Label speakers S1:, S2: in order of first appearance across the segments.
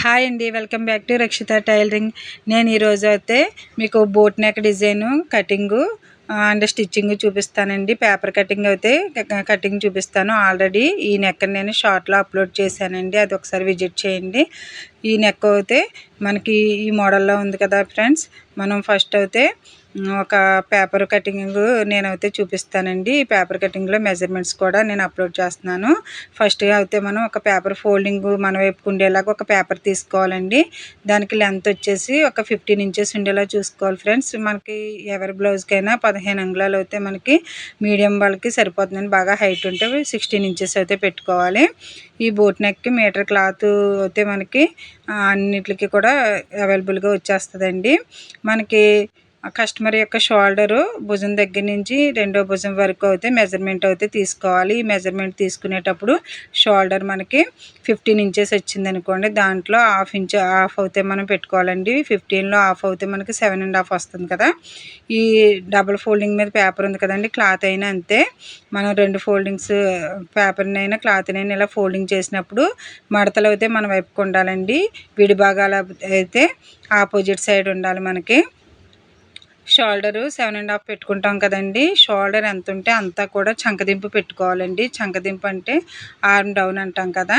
S1: Hi అండి, welcome back to Rakshita tailoring. నేను ఈరోజు అయితే మీకు boat neck design cutting and stitching చూపిస్తానండి. పేపర్ కటింగ్ అయితే కటింగ్ చూపిస్తాను. ఆల్రెడీ ఈ నెక్ నేను షార్ట్లో అప్లోడ్ చేశానండి, అది ఒకసారి విజిట్ చేయండి. ఈ నెక్ అయితే మనకి ఈ మోడల్లో ఉంది కదా ఫ్రెండ్స్. మనం ఫస్ట్ అయితే ఒక పేపర్ కటింగ్ నేనైతే చూపిస్తానండి. ఈ పేపర్ కటింగ్లో మెజర్మెంట్స్ కూడా నేను అప్లోడ్ చేస్తున్నాను. ఫస్ట్గా అయితే మనం ఒక పేపర్ ఫోల్డింగ్ మన వైపు ఉండేలాగా ఒక పేపర్ తీసుకోవాలండి. దానికి లెంత్ వచ్చేసి ఒక 15 ఇంచెస్ ఉండేలా చూసుకోవాలి ఫ్రెండ్స్. మనకి ఎవరి బ్లౌజ్కైనా 15 అంగుళాలు అయితే మనకి మీడియం వాళ్ళకి సరిపోతుందండి. బాగా హైట్ ఉంటే 16 ఇంచెస్ అయితే పెట్టుకోవాలి. ఈ బోట్ నెక్కి మీటర్ క్లాత్ అయితే మనకి అన్నిటికి కూడా అవైలబుల్గా వచ్చేస్తుందండి. మనకి కస్టమర్ యొక్క షోల్డరు భుజం దగ్గర నుంచి రెండో భుజం వరకు అయితే మెజర్మెంట్ అయితే తీసుకోవాలి. ఈ మెజర్మెంట్ తీసుకునేటప్పుడు షోల్డర్ మనకి 15 ఇంచెస్ వచ్చింది అనుకోండి, దాంట్లో హాఫ్ అయితే మనం పెట్టుకోవాలండి. 15లో హాఫ్ అయితే మనకి 7.5 వస్తుంది కదా. ఈ డబుల్ ఫోల్డింగ్ మీద పేపర్ ఉంది కదండి, క్లాత్ అయినా అంతే. మనం 2 ఫోల్డింగ్స్ పేపర్నైనా క్లాత్నైనా ఇలా ఫోల్డింగ్ చేసినప్పుడు మడతలు అయితే మన వైపుకు ఉండాలండి. విడి భాగాలు అయితే ఆపోజిట్ సైడ్ ఉండాలి. మనకి షోల్డరు 7.5 పెట్టుకుంటాం కదండి. షోల్డర్ ఎంత ఉంటే అంతా కూడా చంకదింపు పెట్టుకోవాలండి. చంకదింపు అంటే ఆర్మ్ డౌన్ అంటాం కదా.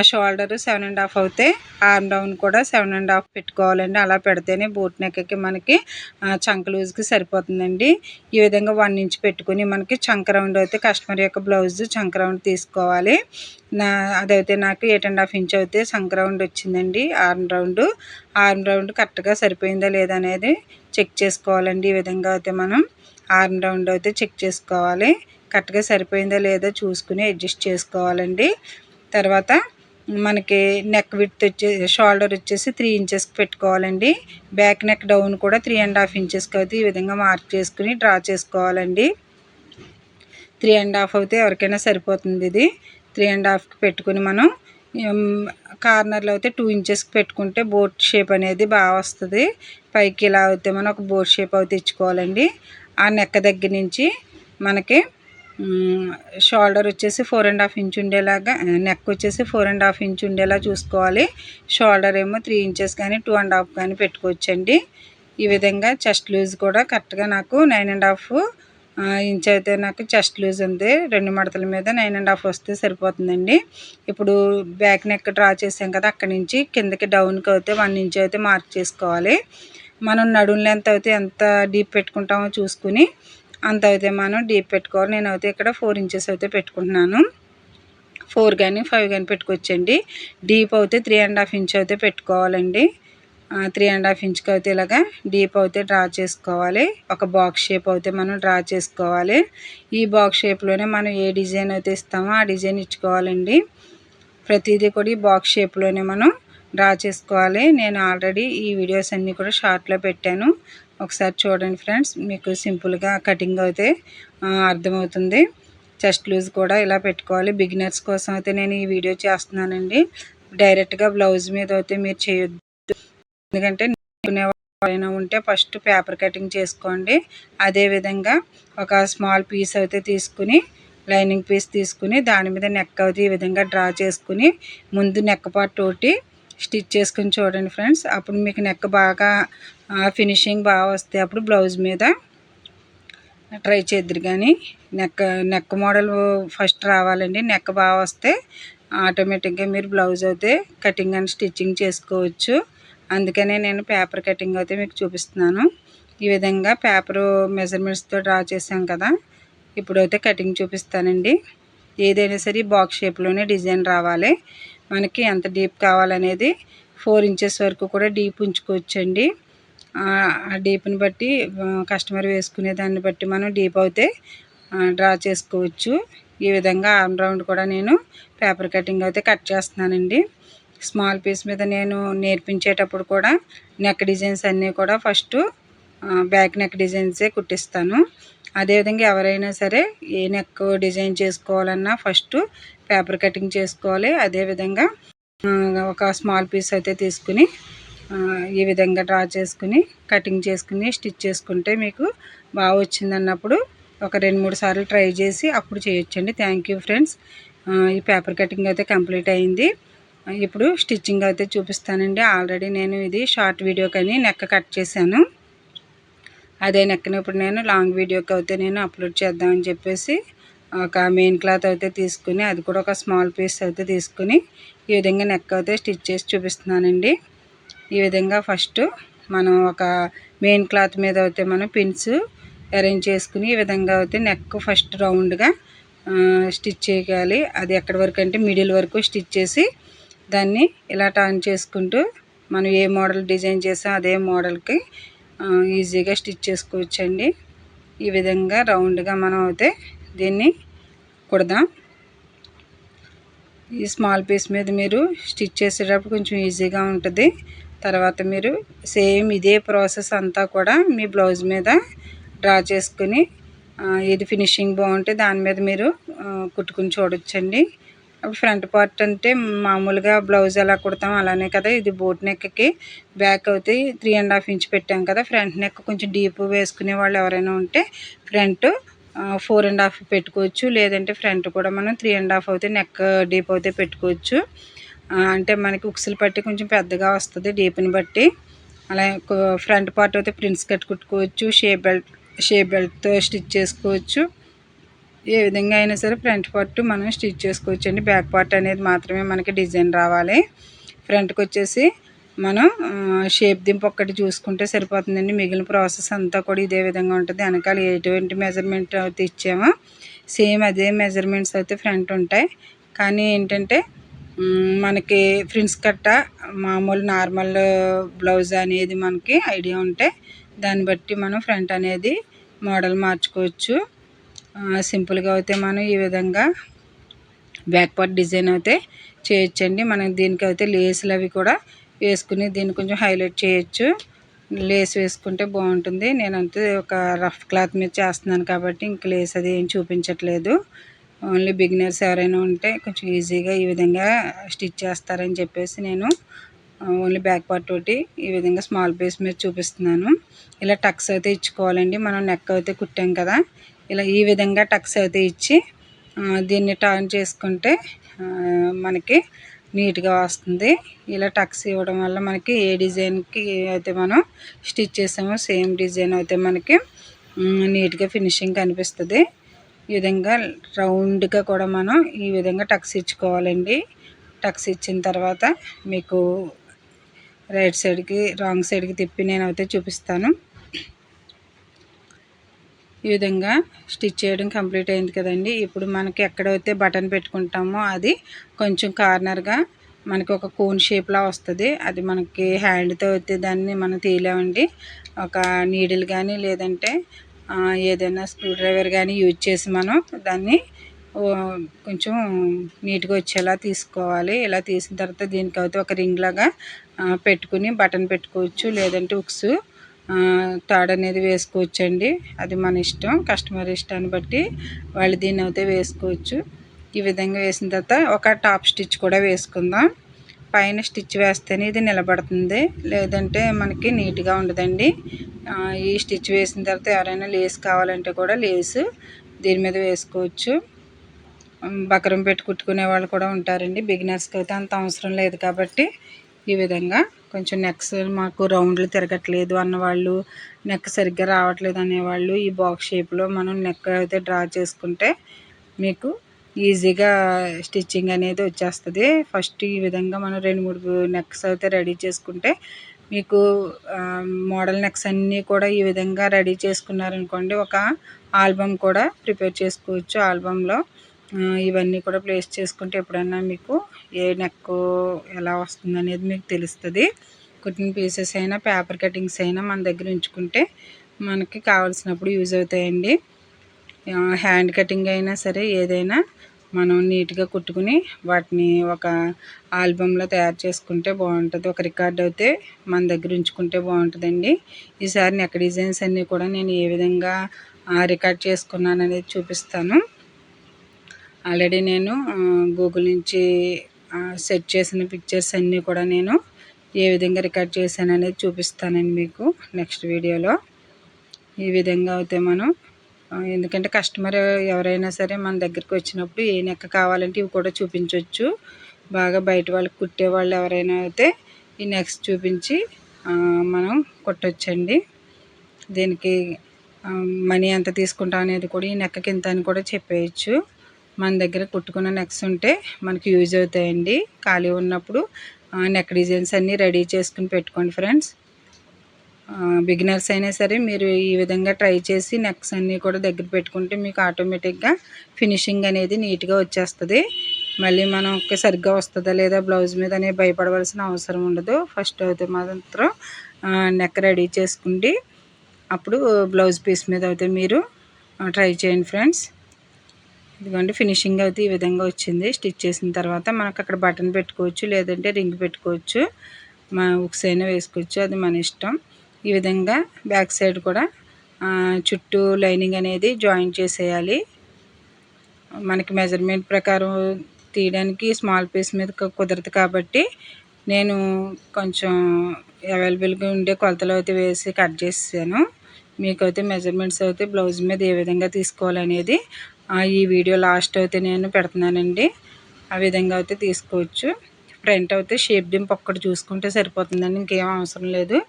S1: షోల్డరు 7.5 అవుతే ఆర్మ్ డౌన్ కూడా 7.5 పెట్టుకోవాలండి. అలా పెడితేనే బోట్ నెక్కి మనకి చంక లూజ్కి సరిపోతుందండి. ఈ విధంగా 1 ఇంచ్ పెట్టుకుని మనకి చంక రౌండ్ అయితే కస్టమర్ యొక్క బ్లౌజ్ చంక రౌండ్ తీసుకోవాలి. అదైతే నాకు 8.5 ఇంచ్ అయితే చంక రౌండ్ వచ్చిందండి. ఆర్మ్ రౌండ్ కరెక్ట్గా సరిపోయిందా లేదా అనేది చెక్ చేసుకోవాలండి. ఈ విధంగా అయితే మనం ఆర్మ్ రౌండ్ అయితే చెక్ చేసుకోవాలి. కరెక్ట్గా సరిపోయిందా లేదా చూసుకుని అడ్జస్ట్ చేసుకోవాలండి. తర్వాత మనకి నెక్ విడ్త్ షోల్డర్ వచ్చేసి 3 ఇంచెస్కి పెట్టుకోవాలండి. బ్యాక్ నెక్ డౌన్ కూడా 3.5 ఇంచెస్కి అయితే ఈ విధంగా మార్క్ చేసుకుని డ్రా చేసుకోవాలండి. 3.5 అయితే ఎవరికైనా సరిపోతుంది. ఇది 3.5కి పెట్టుకుని మనం కార్నర్లో అయితే 2 ఇంచెస్కి పెట్టుకుంటే బోట్ షేప్ అనేది బాగా వస్తుంది. పైకి ఇలా అయితే మనం ఒక బోట్ షేప్ అయితే ఇచ్చుకోవాలండి. ఆ నెక్ దగ్గర నుంచి మనకి షోల్డర్ వచ్చేసి 4.5 ఇంచ్ ఉండేలాగా, నెక్ వచ్చేసి 4.5 ఇంచ్ ఉండేలా చూసుకోవాలి. షోల్డర్ ఏమో 3 ఇంచెస్ కానీ 2.5 కానీ పెట్టుకోవచ్చండి. ఈ విధంగా చెస్ట్ లూజ్ కూడా కరెక్ట్గా నాకు 9.5 ఇంచ్ అయితే నాకు చెస్ట్ లూజ్ ఉంది. 2 మడతల మీద 9.5 వస్తే సరిపోతుందండి. ఇప్పుడు బ్యాక్ నెక్ డ్రా చేసాం కదా, అక్కడి నుంచి కిందకి డౌన్కి అయితే 1 ఇంచ్ అయితే మార్క్ చేసుకోవాలి. మనం నడుం లెంత్ అయితే ఎంత డీప్ పెట్టుకుంటామో చూసుకుని అంత అయితే మనం డీప్ పెట్టుకోవాలి. నేనైతే ఇక్కడ 4 ఇంచెస్ అయితే పెట్టుకుంటున్నాను. 4 కానీ 5 కానీ పెట్టుకోవచ్చండి. డీప్ అయితే 3.5 ఇంచ్ అయితే పెట్టుకోవాలండి. 3.5 ఇంచ్కి అయితే ఇలాగా డీప్ అయితే డ్రా చేసుకోవాలి. ఒక బాక్స్ షేప్ అయితే మనం డ్రా చేసుకోవాలి. ఈ బాక్స్ షేప్లోనే మనం ఏ డిజైన్ అయితే ఇస్తామో ఆ డిజైన్ ఇచ్చుకోవాలండి. ప్రతిదీ కూడా ఈ బాక్స్ షేప్లోనే మనం డ్రా చేసుకోవాలి. నేను ఆల్రెడీ ఈ వీడియోస్ అన్నీ కూడా షార్ట్లో పెట్టాను, ఒకసారి చూడండి ఫ్రెండ్స్. మీకు సింపుల్గా కటింగ్ అయితే అర్థమవుతుంది. చెస్ట్ లూజ్ కూడా ఇలా పెట్టుకోవాలి. బిగినర్స్ కోసం అయితే నేను ఈ వీడియో చేస్తున్నానండి. డైరెక్ట్గా బ్లౌజ్ మీద అయితే మీరు చేయొద్దు, ఎందుకంటే నేర్చుకునేవాళ్ళైనా ఉంటే ఫస్ట్ పేపర్ కటింగ్ చేసుకోండి. అదేవిధంగా ఒక స్మాల్ పీస్ అయితే తీసుకుని, లైనింగ్ పీస్ తీసుకుని దాని మీద నెక్ అయితే ఈ విధంగా డ్రా చేసుకుని ముందు నెక్ పార్ట్ తోటి స్టిచ్ చేసుకుని చూడండి ఫ్రెండ్స్. అప్పుడు మీకు నెక్ బాగా ఫినిషింగ్ బాగా వస్తే అప్పుడు బ్లౌజ్ మీద ట్రై చేద్దరు. కానీ నెక్ మోడల్ ఫస్ట్ రావాలండి. నెక్ బాగా వస్తే ఆటోమేటిక్గా మీరు బ్లౌజ్ అయితే కటింగ్ అండ్ స్టిచ్చింగ్ చేసుకోవచ్చు. అందుకనే నేను పేపర్ కటింగ్ అయితే మీకు చూపిస్తున్నాను. ఈ విధంగా పేపరు మెజర్మెంట్స్తో డ్రా చేసాం కదా, ఇప్పుడైతే కటింగ్ చూపిస్తానండి. ఏదైనా సరే బాక్స్ షేప్లోనే డిజైన్ రావాలి. మనకి ఎంత డీప్ కావాలనేది 4 ఇంచెస్ వరకు కూడా డీప్ ఉంచుకోవచ్చండి. ఆ డీప్ని బట్టి కస్టమర్ వేసుకునే దాన్ని బట్టి మనం డీప్ అయితే డ్రా చేసుకోవచ్చు. ఈ విధంగా ఆర్మ్ రౌండ్ కూడా నేను పేపర్ కటింగ్ అయితే కట్ చేస్తున్నానండి. స్మాల్ పీస్ మీద నేను నేర్పించేటప్పుడు కూడా నెక్ డిజైన్స్ అన్నీ కూడా ఫస్ట్ బ్యాక్ నెక్ డిజైన్సే కుట్టిస్తాను. అదేవిధంగా ఎవరైనా సరే ఏ నెక్ డిజైన్ చేసుకోవాలన్నా ఫస్ట్ పేపర్ కటింగ్ చేసుకోవాలి. అదేవిధంగా ఒక స్మాల్ పీస్ అయితే తీసుకుని ఈ విధంగా డ్రా చేసుకుని కటింగ్ చేసుకుని స్టిచ్ చేసుకుంటే మీకు బాగా వచ్చిందన్నప్పుడు ఒక 2-3 సార్లు ట్రై చేసి అప్పుడు చేయొచ్చండి. Thank you friends. ఈ పేపర్ కటింగ్ అయితే కంప్లీట్ అయింది. ఇప్పుడు స్టిచ్చింగ్ అయితే చూపిస్తానండి. ఆల్రెడీ నేను ఇది షార్ట్ వీడియో కానీ నెక్ కట్ చేశాను. అదే నెక్ని ఇప్పుడు నేను లాంగ్ వీడియోకి అయితే నేను అప్లోడ్ చేద్దామని చెప్పేసి ఒక మెయిన్ క్లాత్ అయితే తీసుకుని, అది కూడా ఒక స్మాల్ పీస్ అయితే తీసుకుని ఈ విధంగా నెక్ అయితే స్టిచ్ చేసి చూపిస్తున్నానండి. ఈ విధంగా ఫస్ట్ మనం ఒక మెయిన్ క్లాత్ మీద అయితే మనం పిన్స్ అరేంజ్ చేసుకుని ఈ విధంగా అయితే నెక్ ఫస్ట్ రౌండ్గా స్టిచ్ చేయాలి. అది ఎక్కడి వరకు అంటే మిడిల్ వరకు స్టిచ్ చేసి దాన్ని ఇలా టర్న్ చేసుకుంటూ మనం ఏ మోడల్ డిజైన్ చేసాం అదే మోడల్కి ఈజీగా స్టిచ్ చేసుకోవచ్చండి. ఈ విధంగా రౌండ్గా మనం అయితే దీన్ని కుడదాం. ఈ స్మాల్ పీస్ మీద మీరు స్టిచ్ చేసేటప్పుడు కొంచెం ఈజీగా ఉంటుంది. తర్వాత మీరు సేమ్ ఇదే ప్రాసెస్ అంతా కూడా మీ బ్లౌజ్ మీద డ్రా చేసుకుని ఇది ఫినిషింగ్ బాగుంటే దాని మీద మీరు కుట్టుకుని చూడొచ్చండి. అప్పుడు ఫ్రంట్ పార్ట్ అంటే మామూలుగా బ్లౌజ్ ఎలా కుడతాం అలానే కదా. ఇది బోట్ నెక్కి బ్యాక్ అయితే 3.5 ఇంచ్ పెట్టాం కదా. ఫ్రంట్ నెక్ కొంచెం డీప్ వేసుకునే వాళ్ళు ఎవరైనా ఉంటే ఫ్రంట్ 4.5 పెట్టుకోవచ్చు. లేదంటే ఫ్రంట్ కూడా మనం 3.5 అయితే నెక్ డీప్ అయితే పెట్టుకోవచ్చు. అంటే మనకి ఉక్సులు పట్టి కొంచెం పెద్దగా వస్తుంది డీప్ని బట్టి. అలాగే ఫ్రంట్ పార్ట్ అయితే ప్రిన్స్ కట్ కుట్టుకోవచ్చు. షేప్ బెల్ట్తో స్టిచ్ చేసుకోవచ్చు. ఏ విధంగా అయినా సరే ఫ్రంట్ పార్ట్ మనం స్టిచ్ చేసుకోవచ్చు అండి. బ్యాక్ పార్ట్ అనేది మాత్రమే మనకి డిజైన్ రావాలి. ఫ్రంట్కి వచ్చేసి మనం షేప్ దింపు ఒక్కటి చూసుకుంటే సరిపోతుందండి. మిగిలిన ప్రాసెస్ అంతా కూడా ఇదే విధంగా ఉంటుంది. వెనకాల ఎటువంటి మెజర్మెంట్ అయితే ఇచ్చామో సేమ్ అదే మెజర్మెంట్స్ అయితే ఫ్రంట్ ఉంటాయి. కానీ ఏంటంటే మనకి ఫ్రిన్స్ కట్ట మామూలు నార్మల్ బ్లౌజ్ అనేది మనకి ఐడియా ఉంటే దాన్ని బట్టి మనం ఫ్రంట్ అనేది మోడల్ మార్చుకోవచ్చు. సింపుల్గా అయితే మనం ఈ విధంగా బ్యాక్ పార్ట్ డిజైన్ అయితే చేయొచ్చండి. మనం దీనికి అయితే లేసులు అవి కూడా వేసుకుని దీన్ని కొంచెం హైలైట్ చేయొచ్చు. లేస్ వేసుకుంటే బాగుంటుంది. నేనంతే ఒక రఫ్ క్లాత్ మీద చేస్తున్నాను కాబట్టి ఇంక లేస్ అది ఏం చూపించట్లేదు. ఓన్లీ బిగినర్స్ ఎవరైనా ఉంటే కొంచెం ఈజీగా ఈ విధంగా స్టిచ్ చేస్తారని చెప్పేసి నేను ఓన్లీ బ్యాక్ పార్ట్ తోటి ఈ విధంగా స్మాల్ పీస్ మీద చూపిస్తున్నాను. ఇలా టక్స్ అయితే ఇచ్చుకోవాలండి. మనం నెక్ అయితే కుట్టాం కదా, ఇలా ఈ విధంగా టక్స్ అయితే ఇచ్చి దీన్ని టర్న్ చేసుకుంటే మనకి నీట్గా వస్తుంది. ఇలా టక్స్ ఇవ్వడం వల్ల మనకి ఏ డిజైన్కి అయితే మనం స్టిచ్ చేసామో సేమ్ డిజైన్ అయితే మనకి నీట్గా ఫినిషింగ్ కనిపిస్తుంది. ఈ విధంగా రౌండ్గా కూడా మనం ఈ విధంగా టక్స్ ఇచ్చుకోవాలండి. టక్స్ ఇచ్చిన తర్వాత మీకు రైట్ సైడ్కి రాంగ్ సైడ్కి తిప్పి నేనైతే చూపిస్తాను. ఈ విధంగా స్టిచ్ చేయడం కంప్లీట్ అయింది కదండి. ఇప్పుడు మనకి ఎక్కడైతే బటన్ పెట్టుకుంటామో అది కొంచెం కార్నర్గా మనకి ఒక కోన్ షేప్లా వస్తుంది. అది మనకి హ్యాండ్తో అయితే దాన్ని మనం తీయలేమండి. ఒక నీడిల్ కానీ లేదంటే ఏదైనా స్క్రూ డ్రైవర్ కానీ యూజ్ చేసి మనం దాన్ని కొంచెం నీట్గా వచ్చేలా తీసుకోవాలి. ఇలా తీసిన తర్వాత దీనికైతే ఒక రింగ్ లాగా పెట్టుకుని బటన్ పెట్టుకోవచ్చు. లేదంటే ఉక్స్ తాడు అనేది వేసుకోవచ్చండి. అది మన ఇష్టం, కస్టమర్ ఇష్టాన్ని బట్టి వాళ్ళు దీన్ని అయితే వేసుకోవచ్చు. ఈ విధంగా వేసిన తర్వాత ఒక టాప్ స్టిచ్ కూడా వేసుకుందాం. పైన స్టిచ్ వేస్తేనే ఇది నిలబడుతుంది, లేదంటే మనకి నీట్గా ఉండదండి. ఈ స్టిచ్ వేసిన తర్వాత ఎవరైనా లేస్ కావాలంటే కూడా లేసు దీని మీద వేసుకోవచ్చు. బకరం పెట్టి కుట్టుకునే వాళ్ళు కూడా ఉంటారండి. బిగినర్స్కి అయితే అంత అవసరం లేదు కాబట్టి ఈ విధంగా కొంచెం నెక్స్ మాకు రౌండ్లు తిరగట్లేదు అన్నవాళ్ళు, నెక్ సరిగ్గా రావట్లేదు అనేవాళ్ళు ఈ బాక్స్ షేప్లో మనం నెక్ అయితే డ్రా చేసుకుంటే మీకు ఈజీగా స్టిచ్చింగ్ అనేది వచ్చేస్తుంది. ఫస్ట్ ఈ విధంగా మనం 2-3 నెక్స్ అయితే రెడీ చేసుకుంటే మీకు మోడల్ నెక్స్ అన్నీ కూడా ఈ విధంగా రెడీ చేసుకున్నారనుకోండి, ఒక ఆల్బమ్ కూడా ప్రిపేర్ చేసుకోవచ్చు. ఆల్బంలో ఇవన్నీ కూడా ప్లేస్ చేసుకుంటే ఎప్పుడన్నా మీకు ఏ నెక్ ఎలా వస్తుంది అనేది మీకు తెలుస్తుంది. కుట్టిన పీసెస్ అయినా పేపర్ కటింగ్స్ అయినా మన దగ్గర ఉంచుకుంటే మనకి కావాల్సినప్పుడు యూజ్ అవుతాయండి. హ్యాండ్ కటింగ్ అయినా సరే ఏదైనా మనం నీట్గా కుట్టుకుని వాటిని ఒక ఆల్బంలో తయారు చేసుకుంటే బాగుంటుంది. ఒక రికార్డ్ అయితే మన దగ్గర ఉంచుకుంటే బాగుంటుందండి. ఈసారి నెక్ డిజైన్స్ అన్నీ కూడా నేను ఏ విధంగా రికార్డ్ చేసుకున్నాను అనేది చూపిస్తాను. ఆల్రెడీ నేను గూగుల్ నుంచి సెట్ చేసిన పిక్చర్స్ అన్నీ కూడా నేను ఏ విధంగా రికార్డ్ చేశాను అనేది చూపిస్తానండి మీకు నెక్స్ట్ వీడియోలో. ఈ విధంగా అయితే మనం ఎందుకంటే కస్టమర్ ఎవరైనా సరే మన దగ్గరికి వచ్చినప్పుడు ఏ నెక్ కావాలంటే ఇవి కూడా చూపించవచ్చు. బాగా బయట వాళ్ళకి కుట్టేవాళ్ళు ఎవరైనా అయితే ఈ నెక్స్ చూపించి మనం కుట్టొచ్చండి. దీనికి మనీ ఎంత తీసుకుంటాం అనేది కూడా ఈ నెక్కకి ఇంత అని కూడా చెప్పేయచ్చు. మన దగ్గర కుట్టుకున్న నెక్స్ ఉంటే మనకి యూజ్ అవుతాయండి. ఖాళీ ఉన్నప్పుడు నెక్ డిజైన్స్ అన్నీ రెడీ చేసుకుని పెట్టుకోండి ఫ్రెండ్స్. బిగినర్స్ అయినా సరే మీరు ఈ విధంగా ట్రై చేసి నెక్స్ అన్నీ కూడా దగ్గర పెట్టుకుంటే మీకు ఆటోమేటిక్గా ఫినిషింగ్ అనేది నీట్గా వచ్చేస్తుంది. మళ్ళీ మనం సరిగ్గా వస్తుందా లేదా బ్లౌజ్ మీద అనేది భయపడవలసిన అవసరం ఉండదు. ఫస్ట్ అయితే మాత్రం నెక్ రెడీ చేసుకుంటే అప్పుడు బ్లౌజ్ పీస్ మీద అయితే మీరు ట్రై చేయండి ఫ్రెండ్స్. ఇదిగోండి ఫినిషింగ్ అయితే ఈ విధంగా వచ్చింది. స్టిచ్ చేసిన తర్వాత మనకు అక్కడ బటన్ పెట్టుకోవచ్చు, లేదంటే రింగ్ పెట్టుకోవచ్చు, ఉక్స్ అయినా వేసుకోవచ్చు, అది మన ఇష్టం. ఈ విధంగా బ్యాక్ సైడ్ కూడా చుట్టూ లైనింగ్ అనేది జాయిన్ చేసేయాలి. మనకి మెజర్మెంట్ ప్రకారం తీయడానికి స్మాల్ పీస్ మీద కుదరదు కాబట్టి నేను కొంచెం అవైలబుల్గా ఉండే కొలతలు అయితే వేసి కట్ చేసాను. మీకైతే మెజర్మెంట్స్ అయితే బ్లౌజ్ మీద ఏ విధంగా తీసుకోవాలనేది ఈ వీడియో లాస్ట్ అయితే నేను పెడుతున్నానండి. ఆ విధంగా అయితే తీసుకోవచ్చు. ఫ్రంట్ అయితే షేప్ దింపు ఒక్కటి చూసుకుంటే సరిపోతుందండి, ఇంకేం అవసరం లేదు.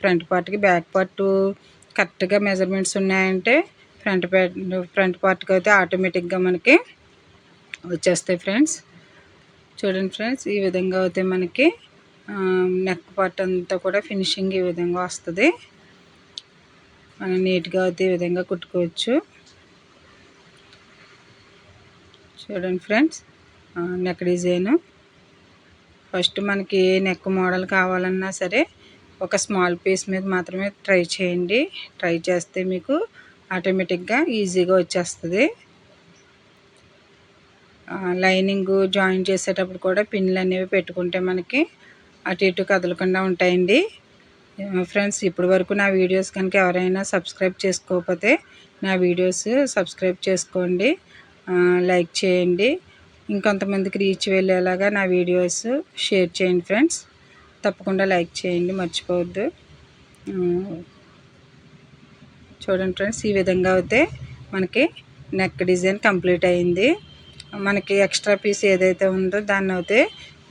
S1: ఫ్రంట్ పార్ట్కి బ్యాక్ పార్ట్ కరెక్ట్గా మెజర్మెంట్స్ ఉన్నాయంటే ఫ్రంట్ పార్ట్కి అయితే ఆటోమేటిక్గా మనకి వచ్చేస్తాయి ఫ్రెండ్స్. చూడండి ఫ్రెండ్స్, ఈ విధంగా అయితే మనకి నెక్ పార్ట్ అంతా కూడా ఫినిషింగ్ ఈ విధంగా వస్తుంది. మనం నీట్గా అయితే ఈ విధంగా కుట్టుకోవచ్చు. చూడండి ఫ్రెండ్స్, నెక్ డిజైను ఫస్ట్ మనకి ఏ నెక్ మోడల్ కావాలన్నా సరే ఒక స్మాల్ పీస్ మీద మాత్రమే ట్రై చేయండి. ట్రై చేస్తే మీకు ఆటోమేటిక్గా ఈజీగా వచ్చేస్తుంది. లైనింగ్ జాయిన్ చేసేటప్పుడు కూడా పిన్లు అనేవి పెట్టుకుంటే మనకి అటు ఇటు కదలకుండా ఉంటాయండి. ఫ్రెండ్స్, ఇప్పటి వరకు నా వీడియోస్ కనుక ఎవరైనా సబ్స్క్రైబ్ చేసుకోకపోతే నా వీడియోస్ సబ్స్క్రైబ్ చేసుకోండి, లైక్ చేయండి. ఇంకొంతమందికి రీచ్ వెళ్ళేలాగా నా వీడియోస్ షేర్ చేయండి ఫ్రెండ్స్. తప్పకుండా లైక్ చేయండి, మర్చిపోవద్దు. చూడండి ఫ్రెండ్స్, ఈ విధంగా అయితే మనకి నెక్ డిజైన్ కంప్లీట్ అయింది. మనకి ఎక్స్ట్రా పీస్ ఏదైతే ఉందో దాన్ని అయితే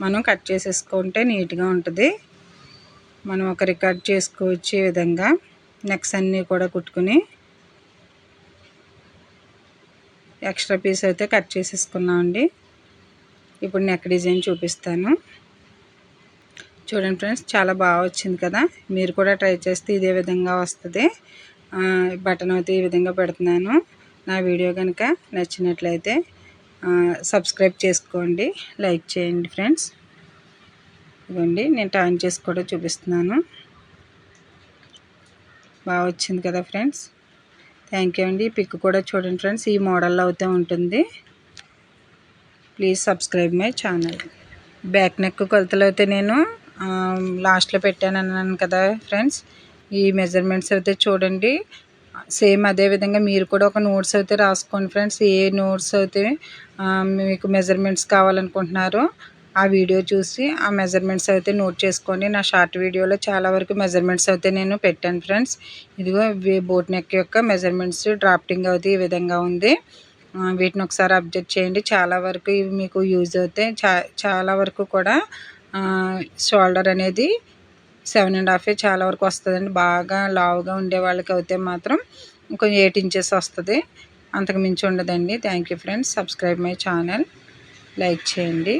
S1: మనం కట్ చేసేసుకుంటే నీట్గా ఉంటుంది. మనం ఒక రికార్డ్ చేసుకోవచ్చు. ఈ విధంగా నెక్స్ అన్నీ కూడా కుట్టుకుని ఎక్స్ట్రా పీస్ అయితే కట్ చేసేసుకున్నామండి. ఇప్పుడు నెక్ డిజైన్ చూపిస్తాను. చూడండి ఫ్రెండ్స్, చాలా బాగా వచ్చింది కదా. మీరు కూడా ట్రై చేస్తే ఇదే విధంగా వస్తుంది. బటన్ అయితే ఈ విధంగా పెడుతున్నాను. నా వీడియో కనుక నచ్చినట్లయితే సబ్స్క్రైబ్ చేసుకోండి, లైక్ చేయండి ఫ్రెండ్స్. ఇదిగోండి, నేను టర్న్ చేసి కూడా చూపిస్తున్నాను. బాగా వచ్చింది కదా ఫ్రెండ్స్. థ్యాంక్ యూ అండి. ఈ పిక్ కూడా చూడండి ఫ్రెండ్స్, ఈ మోడల్లో అయితే ఉంటుంది. Please subscribe my channel. Back neck కొలతలు అయితే నేను లాస్ట్లో పెట్టాను అన్నాను కదా ఫ్రెండ్స్. ఈ మెజర్మెంట్స్ అయితే చూడండి. సేమ్ అదే విధంగా మీరు కూడా ఒక నోట్స్ అయితే రాసుకోండి ఫ్రెండ్స్. ఏ నోట్స్ అయితే మీకు మెజర్మెంట్స్ కావాలనుకుంటున్నారో ఆ వీడియో చూసి ఆ మెజర్మెంట్స్ అయితే నోట్ చేసుకోండి. నా షార్ట్ వీడియోలో చాలా వరకు మెజర్మెంట్స్ అయితే నేను పెట్టాను ఫ్రెండ్స్. ఇదిగో బోట్ నెక్ యొక్క మెజర్మెంట్స్ డ్రాఫ్టింగ్ అయితే ఈ విధంగా ఉంది. వీటిని ఒకసారి అబ్జర్వ్ చేయండి. చాలా వరకు ఇవి మీకు యూజ్ అవుతాయి. చాలా వరకు కూడా షోల్డర్ అనేది 7.5 చాలా వరకు వస్తుందండి. బాగా లావుగా ఉండే వాళ్ళకి అయితే మాత్రం ఇంకొంచెం 8 ఇంచెస్ వస్తుంది, అంతకు మించి ఉండదండి. Thank you friends. Subscribe my channel, like చేయండి.